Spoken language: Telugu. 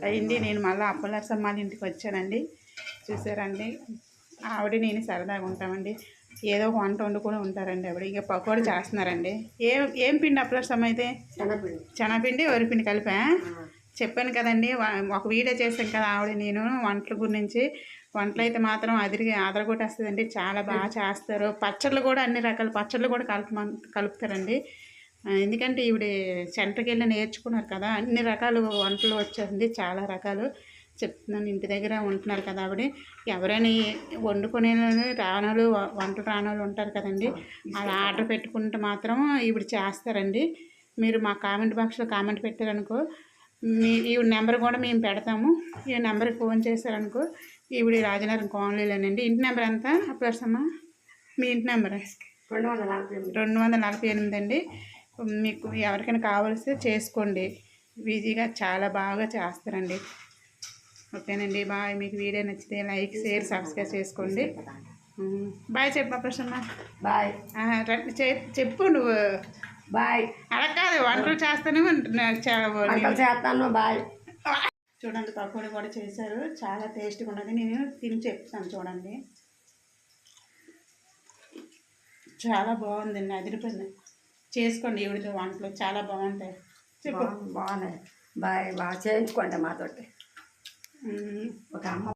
అయింది. నేను మళ్ళీ అప్పలరసమ్మ వాళ్ళ ఇంటికి వచ్చానండి. చూసారండి, ఆవిడ నేను సరదాగా ఉంటామండి. ఏదో ఒక వంట వండుకొని ఉంటారండి ఆవిడ. ఇక పకోడీ చేస్తున్నారండి. ఏం పిండి అప్పలరసమ్మ అయితే? శనగపిండి వరిపిండి కలిపా. చెప్పాను కదండి, ఒక వీడియో చేశాను కదా ఆవిడ నేను వంటల గురించి. వంటలు అయితే మాత్రం అదరగొట్టేస్తుందండి. చాలా బాగా చేస్తారు. పచ్చళ్ళు కూడా అన్ని రకాల పచ్చళ్ళు కూడా కలుపుతారండి. ఎందుకంటే ఈవిడ సెంటర్కి వెళ్ళి నేర్చుకున్నారు కదా, అన్ని రకాలు వంటలు వచ్చేసింది. చాలా రకాలు చెప్తున్నాను. ఇంటి దగ్గర ఉంటున్నారు కదా ఆవిడ. ఎవరైనా వండుకునే రానోళ్ళు, వంటలు రానోళ్ళు ఉంటారు కదండి, అలా ఆర్డర్ పెట్టుకుంటే మాత్రం ఈవిడ చేస్తారండి. మీరు మా కామెంట్ బాక్స్లో కామెంట్ పెట్టారనుకో, ఈవిడ నెంబర్ కూడా మేము పెడతాము. ఈ నెంబర్కి ఫోన్ చేశారనుకో, ఈవిడ రాజనగరం కాలనీలోనండి. ఇంటి నెంబర్ ఎంత అప్పలరసమ్మ? మీ ఇంటి నెంబర్ 248 అండి. మీకు ఎవరికైనా కావాల్సి చేసుకోండి. ఈజీగా చాలా బాగా చేస్తారండి. ఓకేనండి, బాయ్. మీకు వీడియో నచ్చితే లైక్, షేర్, సబ్స్క్రైబ్ చేసుకోండి. బాయ్ చెప్పు అప్పలరసమ్మ. బాయ్ చెప్పు నువ్వు. బాయ్. అలా కాదు, వంటలు చేస్తాను చేస్తాను. బాయ్. చూడండి, పకోడీ కూడా చేశారు. చాలా టేస్ట్గా ఉన్నది. నేను తిని చెప్తాను. చూడండి, చాలా బాగుందండి. అదిరిపోయింది. చేసుకోండి ఈవిడితో వంటలు, చాలా బాగుంటాయి. బాగున్నాయి. బాయ్. బాగా చేయించుకోండి మాతోటి. ఒక అమ్మ